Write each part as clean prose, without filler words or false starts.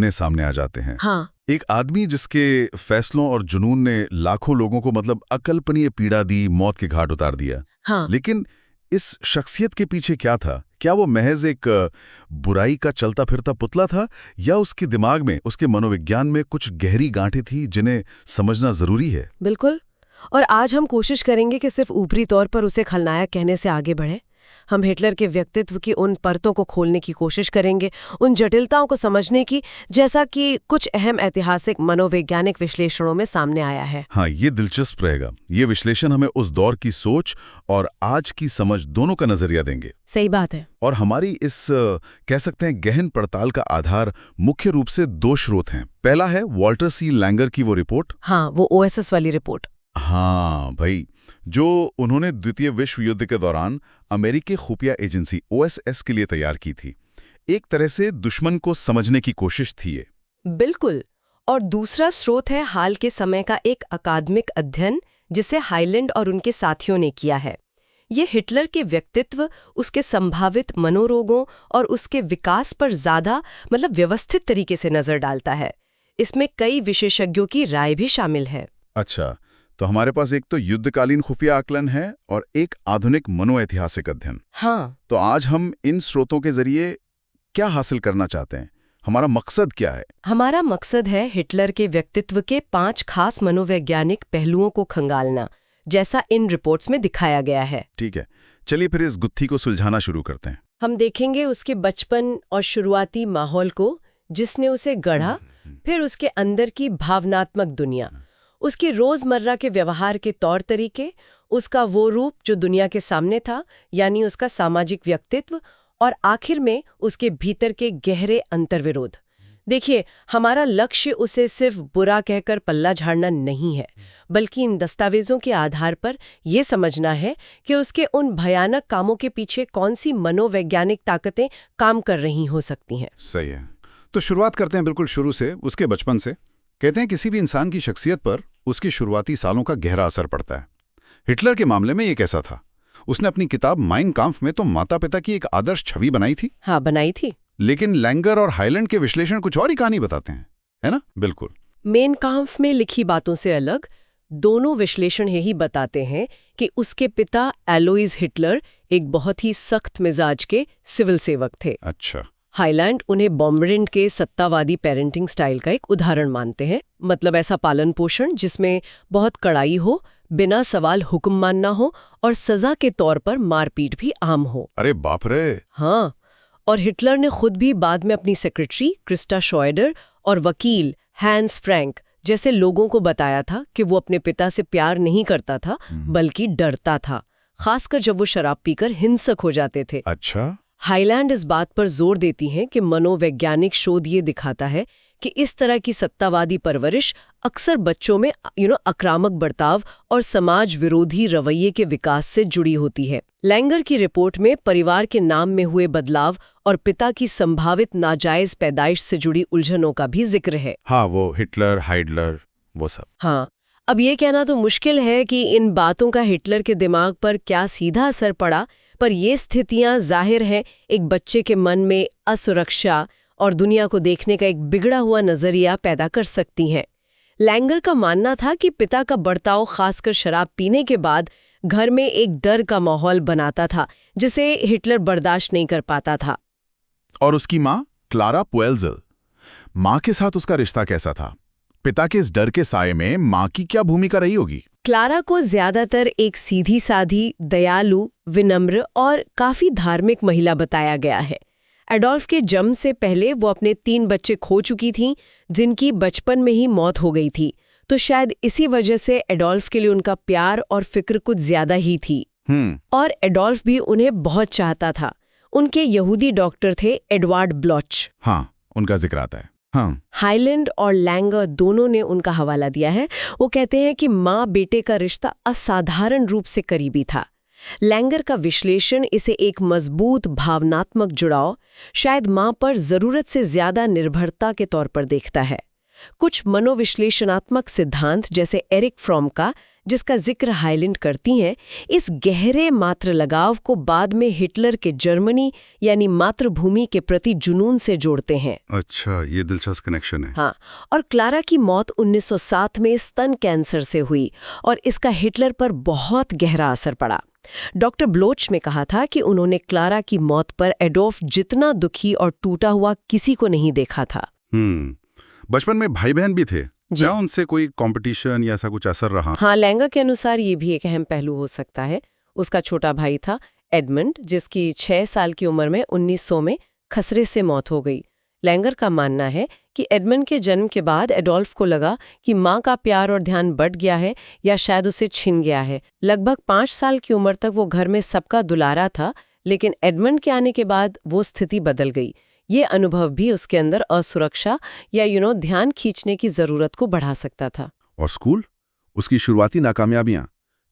ने सामने आ जाते हैं। हाँ, एक आदमी जिसके फैसलों और जुनून ने लाखों लोगों को मतलब अकल्पनीय पीड़ा दी, मौत के घाट उतार दिया। हाँ। लेकिन इस शख्सियत के पीछे क्या था? क्या वो महज एक बुराई का चलता फिरता पुतला था, या उसके दिमाग में, उसके मनोविज्ञान में कुछ गहरी गांठें थी जिन्हें समझना जरूरी है? बिल्कुल। और आज हम कोशिश करेंगे कि सिर्फ ऊपरी तौर पर उसे खलनायक कहने से आगे बढ़े। हम हिटलर के व्यक्तित्व की उन परतों को खोलने की कोशिश करेंगे, उन जटिलताओं को समझने की, जैसा कि कुछ अहम ऐतिहासिक मनोवैज्ञानिक विश्लेषणों में सामने आया है। हाँ, ये दिलचस्प रहेगा। ये विश्लेषण हमें उस दौर की सोच और आज की समझ दोनों का नजरिया देंगे। सही बात है। और हमारी इस कह सकते हैं गहन पड़ताल का आधार मुख्य रूप से दो स्रोत हैं। पहला है वॉल्टर सी लैंगर की वो रिपोर्ट। हाँ, वो ओएसएस वाली रिपोर्ट। हाँ भाई, जो उन्होंने द्वितीय विश्व युद्ध के दौरान अमेरिकी खुफिया एजेंसी ओएसएस के लिए तैयार की थी। एक तरह से दुश्मन को समझने की कोशिश थी ये। बिल्कुल। और दूसरा स्रोत है हाल के समय का एक अकादमिक अध्ययन जिसे हाइलैंड और उनके साथियों ने किया है। ये हिटलर के व्यक्तित्व, उसके संभावित मनोरोगों और उसके विकास पर ज्यादा व्यवस्थित तरीके से नजर डालता है। इसमें कई विशेषज्ञों की राय भी शामिल है। अच्छा, तो हमारे पास एक तो युद्धकालीन खुफिया आकलन है और एक आधुनिक मनोऐतिहासिक अध्ययन। हाँ। तो आज हम इन स्रोतों के जरिए क्या हासिल करना चाहते हैं? हमारा मकसद क्या है? हमारा मकसद है हिटलर के व्यक्तित्व के 5 खास मनोवैज्ञानिक पहलुओं को खंगालना, जैसा इन रिपोर्ट्स में दिखाया गया है। ठीक है, चलिए फिर इस गुत्थी को सुलझाना शुरू करते हैं। हम देखेंगे उसके बचपन और शुरुआती माहौल को जिसने उसे गढ़ा, फिर उसके अंदर की भावनात्मक दुनिया, उसकी रोजमर्रा के व्यवहार के तौर तरीके, उसका वो रूप जो दुनिया के सामने था, यानी उसका सामाजिक व्यक्तित्व, और आखिर में उसके भीतर के गहरे अंतर्विरोध। देखिए, हमारा लक्ष्य उसे सिर्फ बुरा कहकर पल्ला झाड़ना नहीं है, बल्कि इन दस्तावेजों के आधार पर यह समझना है कि उसके उन भयानक कामों के पीछे कौन सी मनोवैज्ञानिक ताकतें काम कर रही हो सकती हैं। सही है। तो शुरुआत करते हैं बिल्कुल शुरू से, उसके बचपन से। कहते हैं किसी भी इंसान की शख्सियत पर उसके शुरुआती सालों का गहरा असर पड़ता है। हिटलर के मामले में ये कैसा था? उसने अपनी किताब माइन काम्फ में तो माता पिता की एक आदर्श छवि बनाई थी। हाँ, बनाई थी। लेकिन लैंगर और हाइलैंड के विश्लेषण कुछ और ही कहानी बताते हैं, है ना? बिल्कुल। मेन काम्फ में लिखी बातों से अलग दोनों विश्लेषण यही बताते हैं कि उसके पिता एलोइस हिटलर एक बहुत ही सख्त मिजाज के सिविल सेवक थे। अच्छा। हाइलैंड उन्हें बॉम्बरिंड के सत्तावादी पेरेंटिंग स्टाइल का एक उदाहरण मानते हैं। ऐसा पालन पोषण जिसमें बहुत कड़ाई हो, बिना सवाल हुक्म मानना हो और सजा के तौर पर मारपीट भी आम हो। अरे बाप रे! हाँ, और हिटलर ने खुद भी बाद में अपनी सेक्रेटरी क्रिस्टा शॉयडर और वकील हैंस फ्रैंक जैसे लोगों को बताया था कि वो अपने पिता से प्यार नहीं करता था, बल्कि डरता था, खासकर जब वो शराब पीकर हिंसक हो जाते थे। अच्छा। हाइलैंड इस बात पर जोर देती हैं कि मनोवैज्ञानिक शोध ये दिखाता है कि इस तरह की सत्तावादी परवरिश अक्सर बच्चों में आक्रामक बर्ताव और समाज विरोधी रवैये के विकास से जुड़ी होती है। लैंगर की रिपोर्ट में परिवार के नाम में हुए बदलाव और पिता की संभावित नाजायज पैदाइश से जुड़ी उलझनों का भी जिक्र है। हाँ, वो हिटलर, हाइडलर, वो सब। हाँ, अब ये कहना तो मुश्किल है कि इन बातों का हिटलर के दिमाग पर क्या सीधा असर पड़ा, पर ये स्थितियां जाहिर है एक बच्चे के मन में असुरक्षा और दुनिया को देखने का एक बिगड़ा हुआ नजरिया पैदा कर सकती हैं। लैंगर का मानना था कि पिता का बर्ताव खासकर शराब पीने के बाद घर में एक डर का माहौल बनाता था, जिसे हिटलर बर्दाश्त नहीं कर पाता था। और उसकी माँ क्लारा पुएल्ज़ल, माँ के साथ उसका रिश्ता कैसा था? पिता के इस डर के साये में माँ की क्या भूमिका रही होगी? क्लारा को ज्यादातर एक सीधी साधी, दयालु, विनम्र और काफी धार्मिक महिला बताया गया है। एडोल्फ के जन्म से पहले वो अपने 3 बच्चे खो चुकी थीं, जिनकी बचपन में ही मौत हो गई थी। तो शायद इसी वजह से एडोल्फ के लिए उनका प्यार और फिक्र कुछ ज्यादा ही थी। और एडोल्फ भी उन्हें बहुत चाहता था। उनके यहूदी डॉक्टर थे एडवार्ड ब्लॉच। हाँ, उनका जिक्र आता है। हाँ। हाइलैंड और लैंगर दोनों ने उनका हवाला दिया है। वो कहते हैं कि माँ बेटे का रिश्ता असाधारण रूप से करीबी था। लैंगर का विश्लेषण इसे एक मजबूत भावनात्मक जुड़ाव, शायद मां पर जरूरत से ज्यादा निर्भरता के तौर पर देखता है। कुछ मनोविश्लेषणात्मक सिद्धांत जैसे एरिक फ्रॉम का, जिसका जिक्र हाइलैंड करती हैं, इस गहरे मातृ लगाव को बाद में हिटलर के जर्मनी यानी मातृभूमि के प्रति जुनून से जोड़ते हैं। अच्छा, ये दिलचस्प कनेक्शन है। हाँ, और क्लारा की मौत 1907 में स्तन कैंसर से हुई और इसका हिटलर पर बहुत गहरा असर पड़ा। डॉक्टर ब्लोच ने कहा था कि उन्होंने क्लारा की मौत पर एडोल्फ जितना दुखी और टूटा हुआ किसी को नहीं देखा था। बचपन में भाई बहन भी थे, क्या उनसे कोई कंपटीशन या ऐसा कुछ असर रहा? हाँ, लैंगर के अनुसार ये भी एक अहम पहलू हो सकता है। उसका छोटा भाई था एडमंड, जिसकी 6 साल की उम्र में 1900 में खसरे से मौत हो गई। लैंगर का मानना है कि एडमंड के जन्म के बाद एडोल्फ को लगा कि माँ का प्यार और ध्यान बढ़ गया है या शायद उसे छिन गया है। लगभग 5 साल की उम्र तक वो घर में सबका दुलारा था, लेकिन एडमंड के आने के बाद वो स्थिति बदल गई। ये अनुभव भी उसके अंदर असुरक्षा या ध्यान खींचने की जरूरत को बढ़ा सकता था। और स्कूल, उसकी शुरुआती नाकामयाबियां,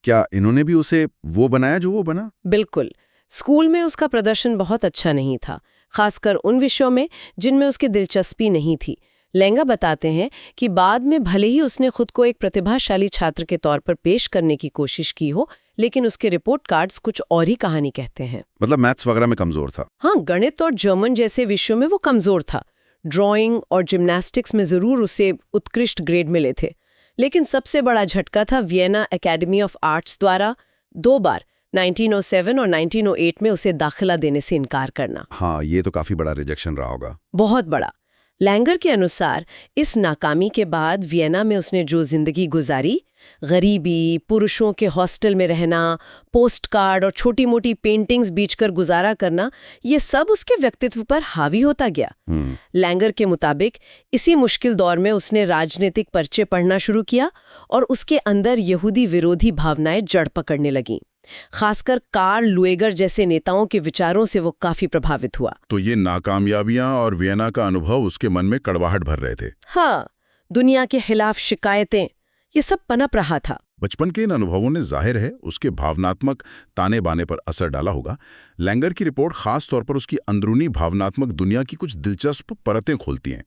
क्या इन्होंने भी उसे वो बनाया जो वो बना? बिल्कुल। स्कूल में उसका प्रदर्शन बहुत अच्छा नहीं था, खासकर उन विषयों में जिनमें उसकी दिलचस्पी नहीं थी। लैंगा बताते हैं कि बाद में भले ही उसने खुद को एक प्रतिभाशाली छात्र के तौर पर पेश करने की कोशिश की हो, लेकिन उसके रिपोर्ट कार्ड्स कुछ और ही कहानी कहते हैं। मतलब मैथ्स वगैरह में कमजोर था? हाँ, गणित और जर्मन जैसे विषयों में वो कमजोर था। ड्राइंग और जिम्नास्टिक्स में जरूर उसे उत्कृष्ट ग्रेड मिले थे, लेकिन सबसे बड़ा झटका था वियना एकेडमी ऑफ आर्ट्स द्वारा 2 बार 1907 और 1908 में उसे दाखिला देने से इनकार करना। हाँ, ये तो काफी बड़ा रिजेक्शन रहा होगा। बहुत बड़ा। लैंगर के अनुसार इस नाकामी के बाद वियना में उसने जो जिंदगी गुजारी, गरीबी, पुरुषों के हॉस्टल में रहना, पोस्ट कार्ड और छोटी मोटी पेंटिंग्स बेचकर गुजारा करना, ये सब उसके व्यक्तित्व पर हावी होता गया। लैंगर के मुताबिक इसी मुश्किल दौर में उसने राजनीतिक पर्चे पढ़ना शुरू किया और उसके अंदर यहूदी विरोधी भावनाएं जड़ पकड़ने लगीं। खासकर कार्ल लुएगर जैसे नेताओं के विचारों से वो काफी प्रभावित हुआ। तो ये नाकामयाबियां और वियना का अनुभव उसके मन में कड़वाहट भर रहे थे। हाँ, दुनिया के खिलाफ शिकायतें, ये सब पनप रहा था। बचपन के इन अनुभवों ने जाहिर है उसके भावनात्मक ताने बाने पर असर डाला होगा। लैंगर की रिपोर्ट खास तौर पर उसकी अंदरूनी भावनात्मक दुनिया की कुछ दिलचस्प परतें खोलती हैं,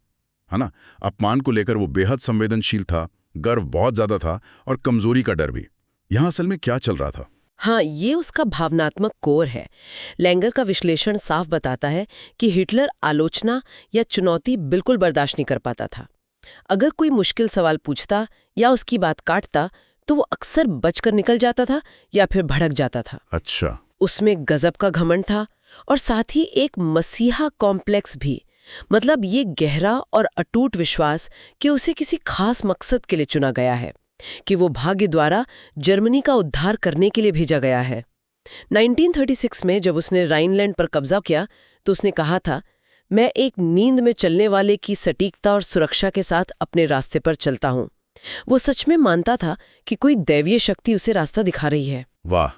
है ना? अपमान को लेकर वो बेहद संवेदनशील था, गर्व बहुत ज्यादा था और कमजोरी का डर भी। यहाँ असल में क्या चल रहा था? हाँ, ये उसका भावनात्मक कोर है। लैंगर का विश्लेषण साफ बताता है कि हिटलर आलोचना या चुनौती बिल्कुल बर्दाश्त नहीं कर पाता था। अगर कोई मुश्किल सवाल पूछता या उसकी बात काटता तो वो अक्सर बचकर निकल जाता था या फिर भड़क जाता था। अच्छा। उसमें गजब का घमंड था और साथ ही एक मसीहा कॉम्प्लेक्स भी। मतलब ये गहरा और अटूट विश्वास कि उसे किसी खास मकसद के लिए चुना गया है, कि वो भाग्य द्वारा जर्मनी का उद्धार करने के लिए भेजा गया है। 1936 में जब उसने राइनलैंड पर कब्जा किया तो उसने कहा था, मैं एक नींद में चलने वाले की सटीकता और सुरक्षा के साथ अपने रास्ते पर चलता हूं। वो सच में मानता था कि कोई दैवीय शक्ति उसे रास्ता दिखा रही है। वाह,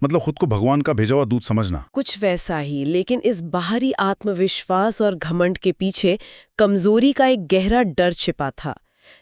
मतलब खुद को भगवान का भेजा हुआ दूत समझना। कुछ वैसा ही, लेकिन इस बाहरी आत्मविश्वास और घमंड के पीछे कमजोरी का एक गहरा डर छिपा था।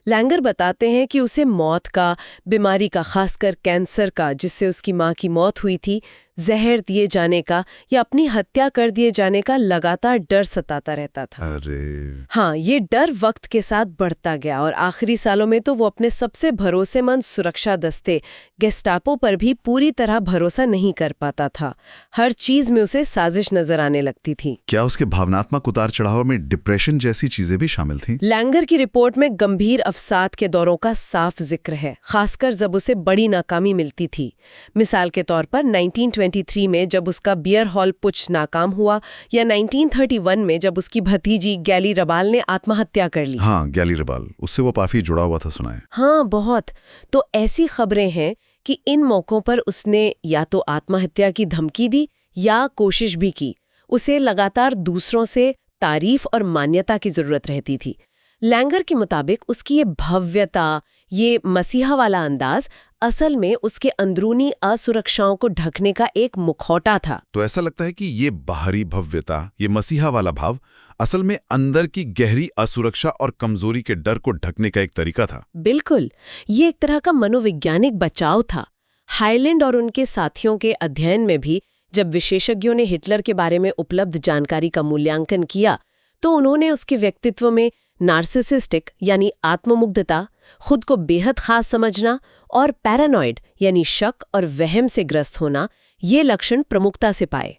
लैंगर बताते हैं कि उसे मौत का, बीमारी का, खासकर कैंसर का, जिससे उसकी माँ की मौत हुई थी, जहर दिए जाने का या अपनी हत्या कर दिए जाने का लगातार डर सताता रहता था। अरे हाँ, ये डर वक्त के साथ बढ़ता गया और आखिरी सालों में तो वो अपने सबसे भरोसेमंद सुरक्षा दस्ते गेस्टापो पर भी पूरी तरह भरोसा नहीं कर पाता था। हर चीज में उसे साजिश नजर आने लगती थी। क्या उसके भावनात्मक उतार चढ़ाव में डिप्रेशन जैसी चीजें भी शामिल थीं? लैंगर की रिपोर्ट में गंभीर अवसाद के दौरों का साफ जिक्र है, खासकर जब उसे बड़ी नाकामी मिलती थी। मिसाल के तौर पर 1923 में जब उसका बियर हॉल पुच नाकाम हुआ, या 1931 में जब उसकी भतीजी गैली रबाल ने आत्महत्या कर ली। हाँ, गैली रबाल, उससे वो काफी जुड़ा हुआ था, सुना है। हाँ, बहुत। तो ऐसी खबरें हैं कि इन मौकों पर उसने या तो आत्महत्या की धमकी दी या कोशिश भी की। उसे लगातार दूसरों से तारीफ और मान्यता की जरूरत रहती थी। लैंगर के मुताबिक उसकी ये भव्यता, ये मसीहा वाला अंदाज असल में उसके अंदरूनी असुरक्षाओं को ढकने का एक मुखौटा था। तो ऐसा लगता है कि ये बाहरी भव्यता, ये मसीहा वाला भाव, असल में अंदर की गहरी असुरक्षा और कमजोरी के डर को ढकने का एक तरीका था। बिल्कुल, ये एक तरह का मनोवैज्ञानिक बचाव था। हाइलैंड और उनके साथियों के अध्ययन में भी जब विशेषज्ञों ने हिटलर के बारे में उपलब्ध जानकारी का मूल्यांकन किया तो उन्होंने उसके व्यक्तित्व में नार्सिसिस्टिक यानी आत्ममुग्धता, खुद को बेहद खास समझना और पैरानॉइड यानी शक और वहम से ग्रस्त होना, ये लक्षण प्रमुखता से पाए।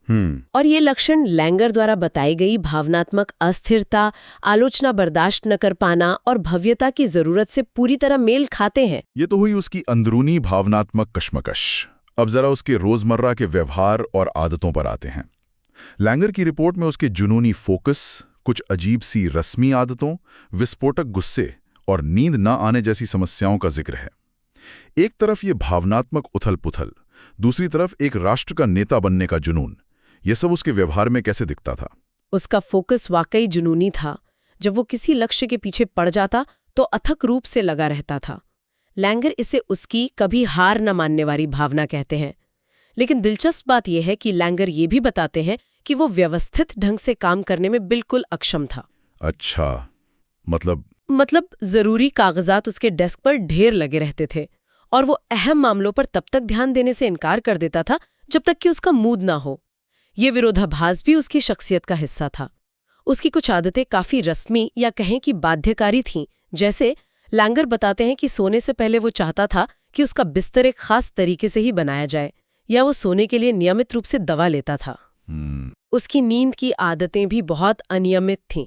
और ये लक्षण लैंगर द्वारा बताई गई भावनात्मक अस्थिरता, आलोचना बर्दाश्त न कर पाना और भव्यता की जरूरत से पूरी तरह मेल खाते हैं। ये तो हुई उसकी अंदरूनी भावनात्मक कश्मकश। अब जरा उसके रोजमर्रा के व्यवहार और आदतों पर आते हैं। लैंगर की रिपोर्ट में उसके जुनूनी फोकस, कुछ अजीब सी रस्मी आदतों, विस्फोटक गुस्से और नींद न आने जैसी समस्याओं का जिक्र है। एक तरफ ये भावनात्मक उथल-पुथल, दूसरी तरफ एक राष्ट्र का नेता बनने का जुनून, ये सब उसके व्यवहार में कैसे दिखता था? उसका फोकस वाकई जुनूनी था। जब वो किसी लक्ष्य के पीछे पड़ जाता तो अथक रूप से लगा रहता था। लैंगर इसे उसकी कभी हार न मानने वाली भावना कहते हैं। लेकिन दिलचस्प बात यह है कि लैंगर ये भी बताते हैं कि वो व्यवस्थित ढंग से काम करने में बिल्कुल अक्षम था। अच्छा, मतलब जरूरी कागजात उसके डेस्क पर ढेर लगे रहते थे और वो अहम मामलों पर तब तक ध्यान देने से इनकार कर देता था जब तक कि उसका मूड ना हो। ये विरोधाभास भी उसकी शख्सियत का हिस्सा था। उसकी कुछ आदतें काफी रस्मी या कहें कि बाध्यकारी थीं। जैसे लैंगर बताते हैं कि सोने से पहले वो चाहता था कि उसका बिस्तर एक खास तरीके से ही बनाया जाए, या वो सोने के लिए नियमित रूप से दवा लेता था। उसकी नींद की आदतें भी बहुत अनियमित थीं।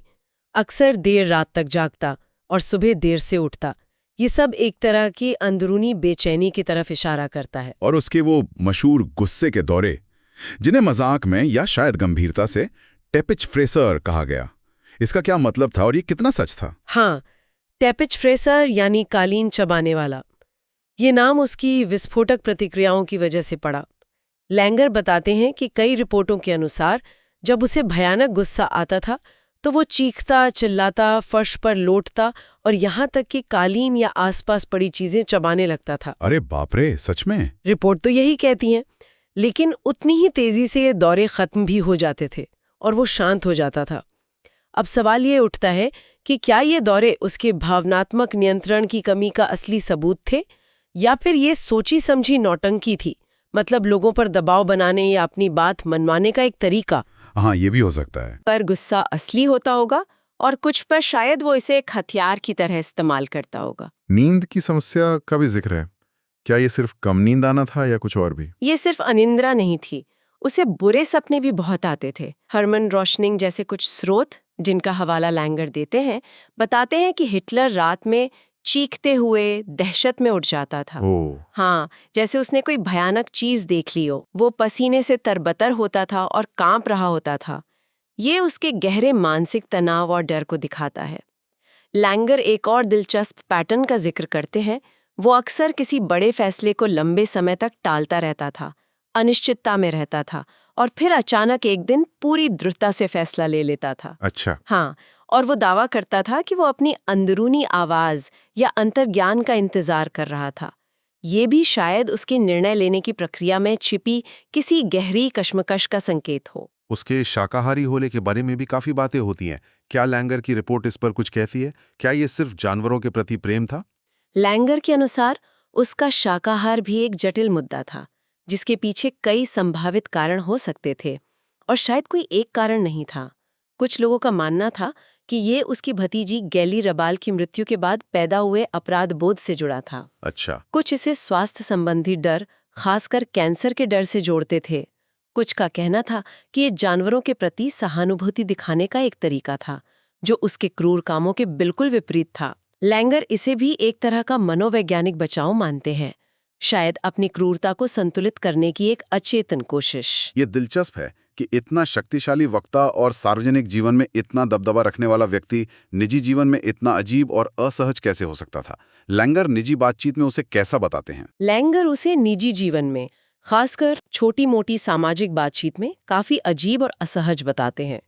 अक्सर देर रात तक जागता और सुबह देर से उठता। ये सब एक तरह की अंदरूनी बेचैनी की तरफ इशारा करता है। और उसके वो मशहूर गुस्से के दौरे, जिन्हें मजाक में या शायद गंभीरता से टेपिच फ्रेसर कहा गया, इसका क्या मतलब था और ये कितना सच था? हाँ, टेपिच फ्रेसर यानी कालीन चबाने वाला, ये नाम उसकी विस्फोटक प्रतिक्रियाओं की वजह से पड़ा। लैंगर बताते हैं कि कई रिपोर्टों के अनुसार जब उसे भयानक गुस्सा आता था तो वो चीखता, चिल्लाता, फर्श पर लौटता और यहाँ तक कि कालीन या आसपास पड़ी चीजें चबाने लगता था। अरे बाप रे, सच में? रिपोर्ट तो यही कहती हैं। लेकिन उतनी ही तेजी से ये दौरे खत्म भी हो जाते थे और वो शांत हो जाता था। अब सवाल ये उठता है कि क्या ये दौरे उसके भावनात्मक नियंत्रण की कमी का असली सबूत थे, या फिर ये सोची समझी नौटंकी थी, मतलब लोगों पर दबाव बनाने या अपनी बात मनवाने का एक तरीका। हाँ, ये भी हो सकता है। पर गुस्सा असली होता होगा और कुछ पर शायद वो इसे एक हथियार की तरह इस्तेमाल करता होगा। नींद की समस्या का भी जिक्र है। क्या ये सिर्फ कम नींद आना था या कुछ और भी? ये सिर्फ अनिंद्रा नहीं थी, उसे बुरे सपने भी बहुत आते थे। हरमन रोशनिंग जैसे कुछ स्रोत, जिनका हवाला लैंगर देते हैं, बताते हैं कि हिटलर रात में चीखते हुए दहशत में उठ जाता था। हाँ, जैसे उसने कोई भयानक चीज देख ली हो। वो पसीने से तरबतर होता था और कांप रहा होता था। ये उसके गहरे मानसिक तनाव और डर को दिखाता है। लैंगर एक और दिलचस्प पैटर्न का जिक्र करते हैं। वो अक्सर किसी बड़े फैसले को लंबे समय तक टालता रहता था, अनिश्चितता में रहता था और फिर अचानक एक दिन पूरी दृढ़ता से फैसला ले लेता था। अच्छा। हाँ, और वो दावा करता था कि वो अपनी अंदरूनी आवाज या अंतर्ज्ञान का इंतजार कर रहा था। ये भी शायद उसकी निर्णय लेने की प्रक्रिया में छिपी किसी गहरी कश्मकश का संकेत हो। उसके शाकाहारी होने के बारे में भी काफी बातें होती हैं। क्या लैंगर की रिपोर्ट इस पर कुछ कहती है? क्या ये सिर्फ जानवरों के प्रति प्रेम था? लैंगर के अनुसार उसका शाकाहार भी एक जटिल मुद्दा था, जिसके पीछे कई संभावित कारण हो सकते थे और शायद कोई एक कारण नहीं था। कुछ लोगों का मानना था कि ये उसकी भतीजी गैली रबाल की मृत्यु के बाद पैदा हुए अपराध बोध से जुड़ा था। अच्छा। कुछ इसे स्वास्थ्य संबंधी डर, खासकर कैंसर के डर से जोड़ते थे। कुछ का कहना था कि ये जानवरों के प्रति सहानुभूति दिखाने का एक तरीका था, जो उसके क्रूर कामों के बिल्कुल विपरीत था। लैंगर इसे भी एक तरह का मनोवैज्ञानिक बचाव मानते हैं, शायद अपनी क्रूरता को संतुलित करने की एक अचेतन कोशिश। ये दिलचस्प है कि इतना शक्तिशाली वक्ता और सार्वजनिक जीवन में इतना दबदबा रखने वाला व्यक्ति निजी जीवन में इतना अजीब और असहज कैसे हो सकता था? लैंगर निजी बातचीत में उसे कैसा बताते हैं? लैंगर उसे निजी जीवन में, खासकर छोटी मोटी सामाजिक बातचीत में, काफी अजीब और असहज बताते हैं।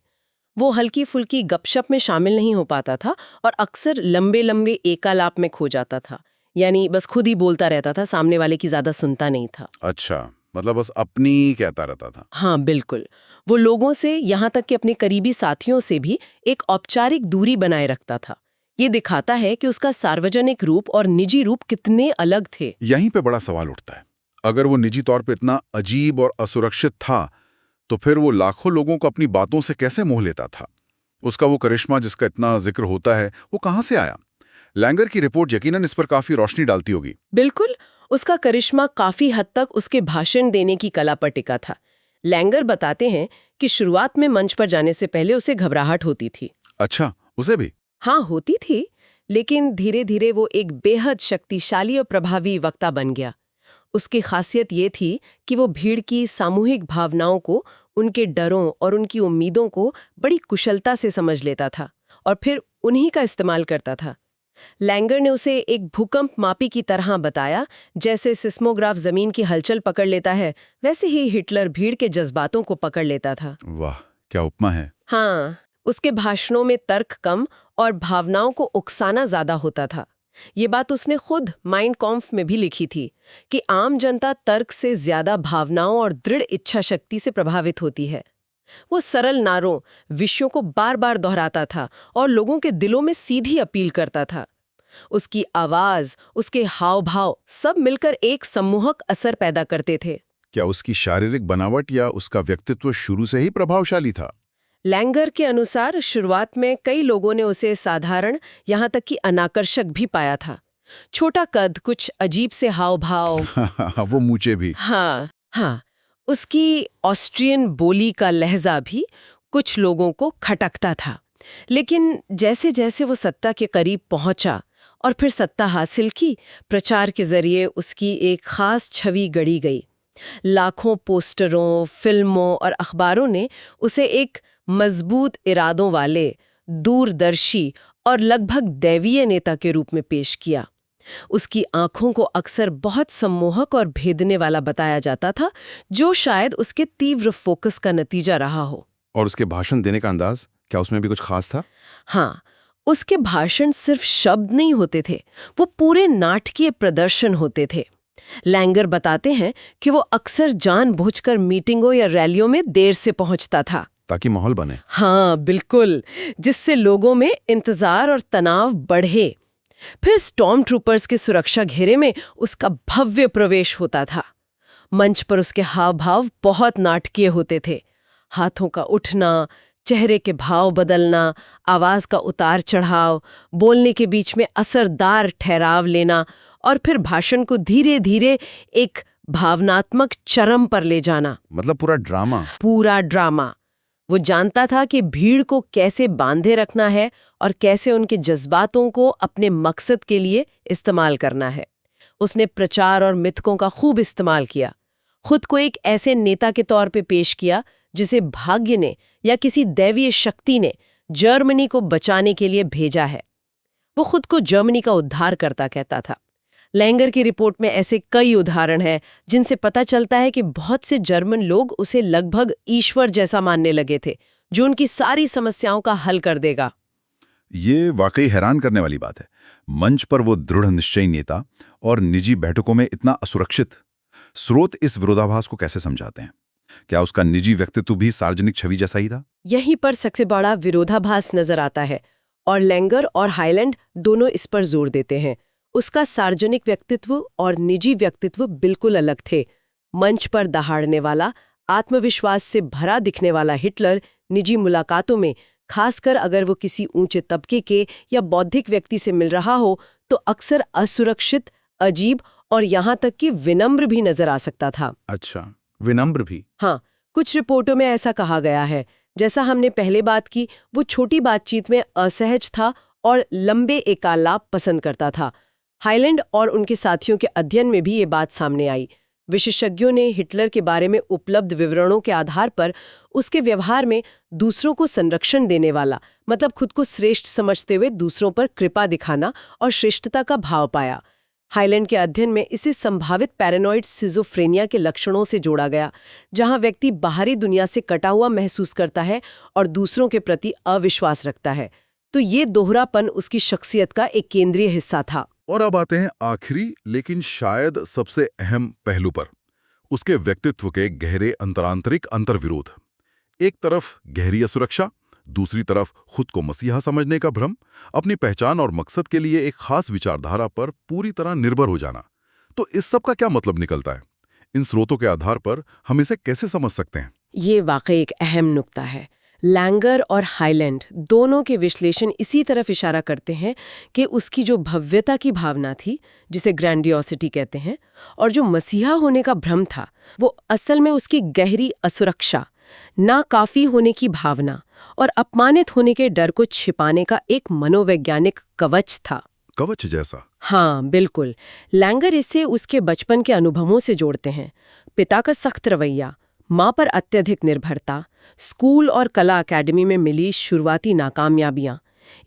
वो हल्की फुल्की गपशप में शामिल नहीं हो पाता था और अक्सर लंबे लंबे एकालाप में खो जाता था, यानी बस खुद ही बोलता रहता था, सामने वाले की ज्यादा सुनता नहीं था। अच्छा, मतलब बस अपनी कहता रहता था। हाँ बिल्कुल, वो लोगों से, यहाँ तक कि अपने करीबी साथियों से भी एक औपचारिक दूरी बनाए रखता था। ये दिखाता है कि उसका सार्वजनिक रूप और निजी रूप कितने अलग थे। यहीं पे बड़ा सवाल उठता है, अगर वो निजी तौर पे इतना अजीब और असुरक्षित था, तो फिर वो लाखों लोगों को अपनी बातों से कैसे मोह लेता था? उसका वो करिश्मा जिसका इतना जिक्र होता है, वो कहाँ से आया? लैंगर की रिपोर्ट यकीनन इस पर काफी रोशनी डालती होगी। बिल्कुल, उसका करिश्मा काफी हद तक उसके भाषण देने की कला पर टिका था। लैंगर बताते हैं कि शुरुआत में मंच पर जाने से पहले उसे घबराहट होती थी। अच्छा, उसे भी? हाँ, होती थी, लेकिन धीरे धीरे वो एक बेहद शक्तिशाली और प्रभावी वक्ता बन गया। उसकी खासियत ये थी कि वो भीड़ की सामूहिक भावनाओं को, उनके डरों और उनकी उम्मीदों को बड़ी कुशलता से समझ लेता था और फिर उन्हीं का इस्तेमाल करता था। लैंगर ने उसे एक भूकंप मापी की तरह बताया, जैसे सिस्मोग्राफ जमीन की हलचल पकड़ लेता है, वैसे ही हिटलर भीड़ के जज्बातों को पकड़ लेता था। वाह, क्या उपमा है। हाँ, उसके भाषणों में तर्क कम और भावनाओं को उकसाना ज्यादा होता था। ये बात उसने खुद माइंड कॉम्फ में भी लिखी थी कि आम जनता तर्क से ज्यादा भावनाओं और दृढ़ इच्छा शक्ति से प्रभावित होती है। वो सरल नारों, विषयों को बार बार दोहराता था और लोगों के दिलों में सीधी अपील करता था। उसकी आवाज, उसके हाव भाव सब मिलकर एक सम्मोहक असर पैदा करते थे। क्या उसकी शारीरिक बनावट या उसका व्यक्तित्व शुरू से ही प्रभावशाली था? लैंगर के अनुसार शुरुआत में कई लोगों ने उसे साधारण, यहाँ तक कि अनाकर्षक भी पाया था। छोटा कद, कुछ अजीब से हाव भाव। वो मूंछें भी। हाँ, उसकी ऑस्ट्रियन बोली का लहजा भी कुछ लोगों को खटकता था। लेकिन जैसे जैसे वो सत्ता के करीब पहुंचा और फिर सत्ता हासिल की, प्रचार के जरिए उसकी एक खास छवि गढ़ी गई। लाखों पोस्टरों, फिल्मों और अखबारों ने उसे एक मजबूत इरादों वाले, दूरदर्शी और लगभग दैवीय नेता के रूप में पेश किया। उसकी आंखों को अक्सर बहुत सम्मोहक और भेदने वाला बताया जाता था, जो शायद उसके तीव्र फोकस का नतीजा रहा हो। और उसके भाषण देने का अंदाज, क्या उसमें भी कुछ खास था? हाँ, उसके भाषण सिर्फ शब्द नहीं होते थे, वो पूरे नाटकीय प्रदर्शन होते थे। लैंगर बताते हैं कि वो अक्सर जानबूझकर मीटिंगों या रैलियों में देर से पहुंचता था, ताकि माहौल बने। हाँ बिल्कुल, जिससे लोगों में इंतजार और तनाव बढ़े। फिर स्टॉर्म ट्रूपर्स के सुरक्षा घेरे में उसका भव्य प्रवेश होता था। मंच पर उसके हाव भाव बहुत नाटकीय होते थे। हाथों का उठना, चेहरे के भाव बदलना, आवाज का उतार चढ़ाव, बोलने के बीच में असरदार ठहराव लेना और फिर भाषण को धीरे धीरे एक भावनात्मक चरम पर ले जाना। मतलब पूरा ड्रामा। पूरा ड्रामा। वो जानता था कि भीड़ को कैसे बांधे रखना है और कैसे उनके जज्बातों को अपने मकसद के लिए इस्तेमाल करना है। उसने प्रचार और मिथकों का खूब इस्तेमाल किया। खुद को एक ऐसे नेता के तौर पे पेश किया जिसे भाग्य ने या किसी दैवीय शक्ति ने जर्मनी को बचाने के लिए भेजा है। वो खुद को जर्मनी का उद्धारकर्ता कहता था। लैंगर की रिपोर्ट में ऐसे कई उदाहरण हैं जिनसे पता चलता है कि बहुत से जर्मन लोग उसे लगभग ईश्वर जैसा मानने लगे थे, जो उनकी सारी समस्याओं का हल कर देगा। ये वाकई हैरान करने वाली बात है। मंच पर वो दृढ़ निश्चयी नेता और निजी बैठकों में इतना असुरक्षित। स्रोत इस विरोधाभास को कैसे समझाते हैं? क्या उसका निजी व्यक्तित्व भी सार्वजनिक छवि जैसा ही था? यहीं पर सबसे बड़ा विरोधाभास नजर आता है और लैंगर और हाईलैंड दोनों इस पर जोर देते हैं। उसका सार्वजनिक व्यक्तित्व और निजी व्यक्तित्व बिल्कुल अलग थे। मंच पर दहाड़ने वाला, आत्मविश्वास से भरा दिखने वाला हिटलर निजी मुलाकातों में, खासकर अगर वो किसी ऊंचे तबके के या बौद्धिक व्यक्ति से मिल रहा हो, तो अक्सर असुरक्षित, अजीब और यहाँ तक कि विनम्र भी नजर आ सकता था। अच्छा, विनम्र भी? हाँ, कुछ रिपोर्टों में ऐसा कहा गया है। जैसा हमने पहले बात की, वो छोटी बातचीत में असहज था और लंबे एकालाप पसंद करता था। हाईलैंड और उनके साथियों के अध्ययन में भी ये बात सामने आई। विशेषज्ञों ने हिटलर के बारे में उपलब्ध विवरणों के आधार पर उसके व्यवहार में दूसरों को संरक्षण देने वाला, मतलब खुद को श्रेष्ठ समझते हुए दूसरों पर कृपा दिखाना और श्रेष्ठता का भाव पाया। हाईलैंड के अध्ययन में इसे संभावित पैरानॉइड सिजोफ्रेनिया के लक्षणों से जोड़ा गया, जहां व्यक्ति बाहरी दुनिया से कटा हुआ महसूस करता है और दूसरों के प्रति अविश्वास रखता है। तो ये दोहरापन उसकी शख्सियत का एक केंद्रीय हिस्सा था। और अब आते हैं आखिरी लेकिन शायद सबसे अहम पहलू पर, उसके व्यक्तित्व के गहरे अंतरांतरिक अंतर्विरोध। एक तरफ गहरी असुरक्षा, दूसरी तरफ खुद को मसीहा समझने का भ्रम, अपनी पहचान और मकसद के लिए एक खास विचारधारा पर पूरी तरह निर्भर हो जाना। तो इस सब का क्या मतलब निकलता है? इन स्रोतों के आधार पर हम इसे कैसे समझ सकते हैं? ये वाकई एक अहम नुक्ता है। लैंगर और हाईलैंड दोनों के विश्लेषण इसी तरफ इशारा करते हैं कि उसकी जो भव्यता की भावना थी, जिसे ग्रैंडियोसिटी कहते हैं, और जो मसीहा होने का भ्रम था, वो असल में उसकी गहरी असुरक्षा, नाकाफी होने की भावना और अपमानित होने के डर को छिपाने का एक मनोवैज्ञानिक कवच था। कवच जैसा। हाँ, बिल्कुल। लैंगर इसे उसके बचपन के अनुभवों से जोड़ते हैं। पिता का सख्त रवैया, माँ पर अत्यधिक निर्भरता, स्कूल और कला अकेडमी में मिली शुरुआती नाकामयाबियां,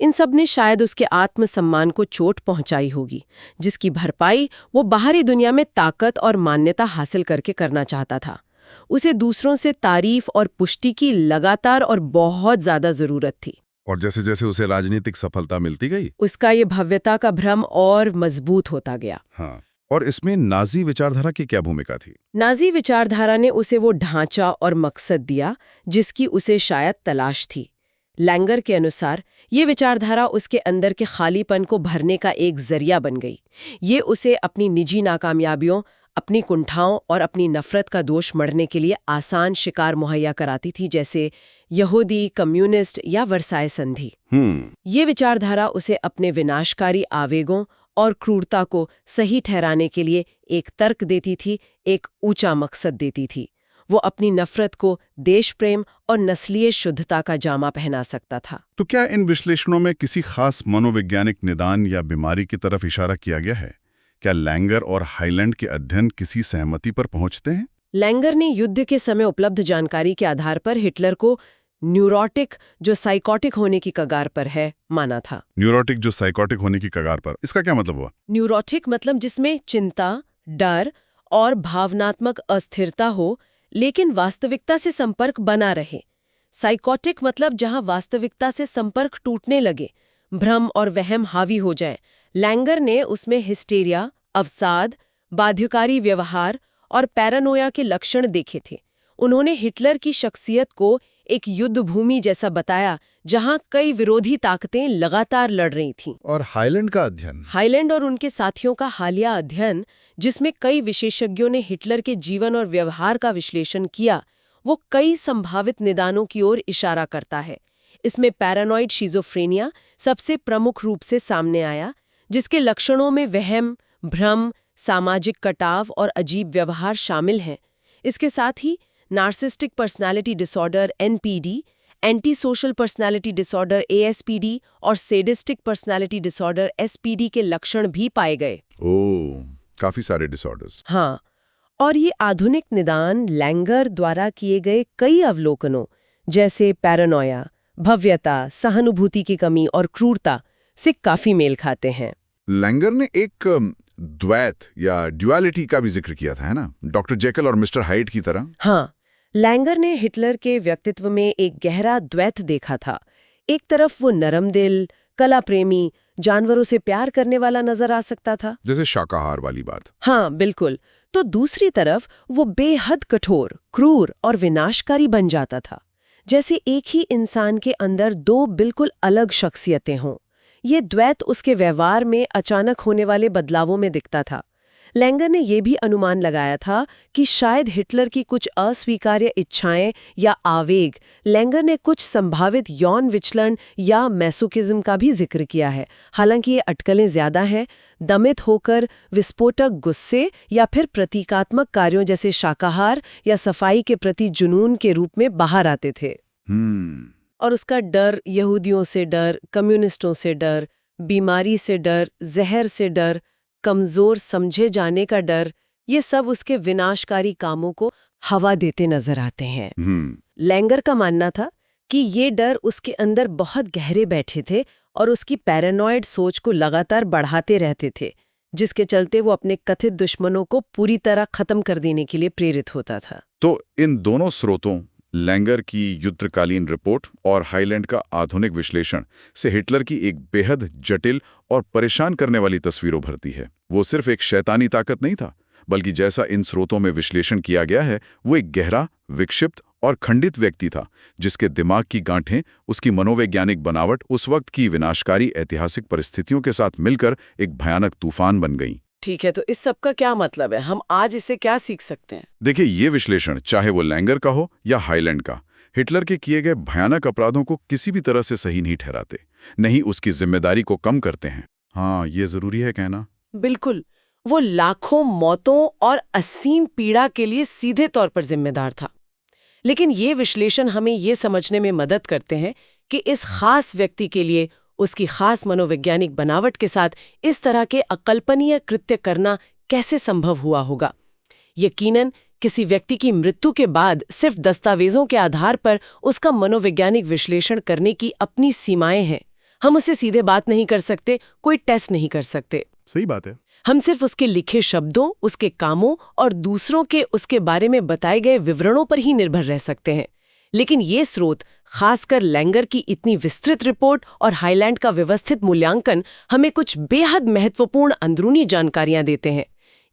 इन सब ने शायद उसके आत्मसम्मान को चोट पहुंचाई होगी, जिसकी भरपाई वो बाहरी दुनिया में ताकत और मान्यता हासिल करके करना चाहता था। उसे दूसरों से तारीफ और पुष्टि की लगातार और बहुत ज्यादा जरूरत थी। और जैसे जैसे उसे राजनीतिक सफलता मिलती गई, उसका ये भव्यता का भ्रम और मजबूत होता गया। हाँ, और इसमें नाजी विचारधारा की क्या भूमिका थी? नाजी विचारधारा ने उसे वो ढांचा और मकसद दिया जिसकी उसे शायद तलाश थी। लैंगर के अनुसार ये विचारधारा उसके अंदर के खालीपन को भरने का एक जरिया बन गई। ये उसे अपनी निजी नाकामयाबियों, अपनी कुंठाओं और अपनी नफरत का दोष मढ़ने के लिए आसान शिकार मुहैया कराती थी, जैसे यहूदी, कम्युनिस्ट या वर्साय संधि। ये विचारधारा उसे अपने विनाशकारी आवेगों और क्रूरता को सही ठहराने के लिए एक तर्क देती थी, एक ऊंचा मकसद देती थी। वो अपनी नफरत को देश प्रेम और नस्लीय शुद्धता का जामा पहना सकता था। तो क्या इन विश्लेषणों में किसी खास मनोवैज्ञानिक निदान या बीमारी की तरफ इशारा किया गया है? क्या लैंगर और हाईलैंड के अध्ययन किसी सहमति पर पहुंचते हैं? लैंगर ने युद्ध के समय उपलब्ध जानकारी के आधार पर हिटलर को न्यूरोटिक, जो साइकोटिक होने की कगार पर है, माना था। न्यूरोटिक जो साइकोटिक होने की कगार पर, इसका क्या मतलब हुआ? न्यूरोटिक मतलब जिसमें चिंता, डर और भावनात्मक अस्थिरता हो, लेकिन वास्तविकता से संपर्क बना रहे। साइकोटिक मतलब जहां वास्तविकता से संपर्क टूटने लगे, भ्रम और वहम हावी हो जाए। लैंगर ने उसमें हिस्टेरिया, अवसाद, बाध्यकारी व्यवहार और पैरानोया के लक्षण देखे थे। उन्होंने हिटलर की शख्सियत को एक युद्ध भूमि जैसा बताया, जहां कई विरोधी ताकतें लगातार लड़ रही थीं। और हाईलैंड का अध्ययन? हाईलैंड और उनके साथियों का हालिया अध्ययन, जिसमें कई विशेषज्ञों ने हिटलर के जीवन और व्यवहार का विश्लेषण किया, वो कई संभावित निदानों की ओर इशारा करता है। इसमें पैरानॉइड शिज़ोफ्रेनिया सबसे प्रमुख रूप से सामने आया, जिसके लक्षणों में वहम, भ्रम, सामाजिक कटाव और अजीब व्यवहार शामिल हैं। इसके साथ ही narcissistic personality disorder (NPD), anti social personality disorder (ASPD) और सेडिस्टिक पर्सनालिटी डिसऑर्डर (SPD) के लक्षण भी पाए गए। ओह, काफी सारे डिसऑर्डर्स। हाँ, और ये आधुनिक निदान लैंगर द्वारा किए गए कई अवलोकनों, जैसे पैरानोया, भव्यता, सहानुभूति की कमी और क्रूरता, से काफी मेल खाते हैं। लैंगर ने एक द्वैत या ड्युअलिटी का भी जिक्र किया था, है ना? डॉक्टर जेकल और मिस्टर हाइड की तरह। हाँ, लैंगर ने हिटलर के व्यक्तित्व में एक गहरा द्वैत देखा था। एक तरफ वो नरम दिल, कला प्रेमी, जानवरों से प्यार करने वाला नजर आ सकता था, जैसे शाकाहार वाली बात। हाँ बिल्कुल। तो दूसरी तरफ वो बेहद कठोर, क्रूर और विनाशकारी बन जाता था, जैसे एक ही इंसान के अंदर दो बिल्कुल अलग शख्सियतें हों। ये द्वैत उसके व्यवहार में अचानक होने वाले बदलावों में दिखता था। लैंगर ने यह भी अनुमान लगाया था कि शायद हिटलर की कुछ अस्वीकार्य इच्छाएं या आवेग, लैंगर ने कुछ संभावित यौन विचलन या मैसोकिज्म का भी जिक्र किया है। हालांकि ये अटकलें ज्यादा हैं, दमित होकर विस्फोटक गुस्से या फिर प्रतीकात्मक कार्यों जैसे शाकाहार या सफाई के प्रति जुनून के रूप में बाहर आते थे। और उसका डर, यहूदियों से डर, कम्युनिस्टों से डर, बीमारी से डर, जहर से डर, कमजोर समझे जाने का डर, ये सब उसके विनाशकारी कामों को हवा देते नजर आते हैं। लैंगर का मानना था कि ये डर उसके अंदर बहुत गहरे बैठे थे और उसकी पैरानॉइड सोच को लगातार बढ़ाते रहते थे, जिसके चलते वो अपने कथित दुश्मनों को पूरी तरह खत्म कर देने के लिए प्रेरित होता था। तो इन दोनों स्रोतों, लैंगर की युद्धकालीन रिपोर्ट और हाईलैंड का आधुनिक विश्लेषण, से हिटलर की एक बेहद जटिल और परेशान करने वाली तस्वीर उभरती है। वो सिर्फ एक शैतानी ताकत नहीं था, बल्कि जैसा इन स्रोतों में विश्लेषण किया गया है, वो एक गहरा, विक्षिप्त और खंडित व्यक्ति था, जिसके दिमाग की गांठें, उसकी मनोवैज्ञानिक बनावट उस वक्त की विनाशकारी ऐतिहासिक परिस्थितियों के साथ मिलकर एक भयानक तूफान बन गई। ठीक है, तो इस सब का क्या मतलब है? हम आज इससे क्या सीख सकते हैं? देखिए, ये विश्लेषण, चाहे वो लैंगर का हो या हाईलैंड का, हिटलर के किए गए भयानक अपराधों को किसी भी तरह से सही नहीं ठहराते, नहीं उसकी जिम्मेदारी को कम करते हैं। हाँ, ये जरूरी है कहना। बिल्कुल, वो लाखों मौतों और असीम पीड़ा के लिए सीधे तौर पर जिम्मेदार था। लेकिन ये विश्लेषण हमें ये समझने में मदद करते हैं कि इस खास व्यक्ति के लिए उसकी खास मनोवैज्ञानिक बनावट के साथ इस तरह के अकल्पनीय कृत्य करना कैसे संभव हुआ होगा। यकीनन किसी व्यक्ति की मृत्यु के बाद सिर्फ दस्तावेजों के आधार पर उसका मनोवैज्ञानिक विश्लेषण करने की अपनी सीमाएं हैं। हम उसे सीधे बात नहीं कर सकते, कोई टेस्ट नहीं कर सकते। सही बात है। हम सिर्फ उसके लिखे शब्दों, उसके कामों और दूसरों के उसके बारे में बताए गए विवरणों पर ही निर्भर रह सकते हैं। लेकिन ये स्रोत, खासकर लैंगर की इतनी विस्तृत रिपोर्ट और हाईलैंड का व्यवस्थित मूल्यांकन, हमें कुछ बेहद महत्वपूर्ण अंदरूनी जानकारियां देते हैं।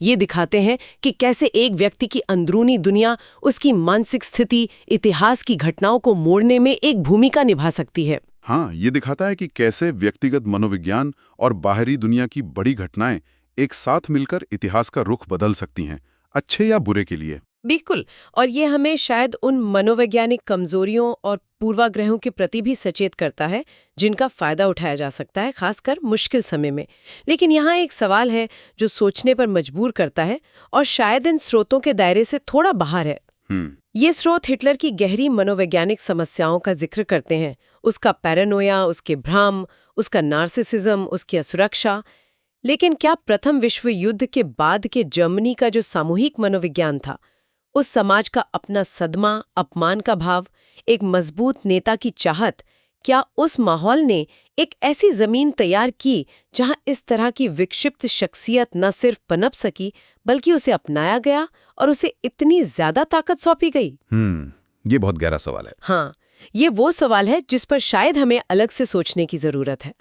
ये दिखाते हैं कि कैसे एक व्यक्ति की अंदरूनी दुनिया, उसकी मानसिक स्थिति, इतिहास की घटनाओं को मोड़ने में एक भूमिका निभा सकती है। हाँ, ये दिखाता है कि कैसे व्यक्तिगत मनोविज्ञान और बाहरी दुनिया की बड़ी घटनाएं एक साथ मिलकर इतिहास का रुख बदल सकती हैं, अच्छे या बुरे के लिए। बिल्कुल, और ये हमें शायद उन मनोवैज्ञानिक कमजोरियों और पूर्वाग्रहों के प्रति भी सचेत करता है जिनका फायदा उठाया जा सकता है, खासकर मुश्किल समय में। लेकिन यहाँ एक सवाल है जो सोचने पर मजबूर करता है और शायद इन स्रोतों के दायरे से थोड़ा बाहर है। ये स्रोत हिटलर की गहरी मनोवैज्ञानिक समस्याओं का जिक्र करते हैं, उसका पैरानोया, उसके भ्रम, उसका नार्सिसिज्म, उसकी असुरक्षा। लेकिन क्या प्रथम विश्व युद्ध के बाद के जर्मनी का जो सामूहिक मनोविज्ञान था, उस समाज का अपना सदमा, अपमान का भाव, एक मजबूत नेता की चाहत, क्या उस माहौल ने एक ऐसी जमीन तैयार की जहां इस तरह की विक्षिप्त शख्सियत न सिर्फ पनप सकी बल्कि उसे अपनाया गया और उसे इतनी ज्यादा ताकत सौंपी गई? ये बहुत गहरा सवाल है। हाँ, ये वो सवाल है जिस पर शायद हमें अलग से सोचने की जरूरत है।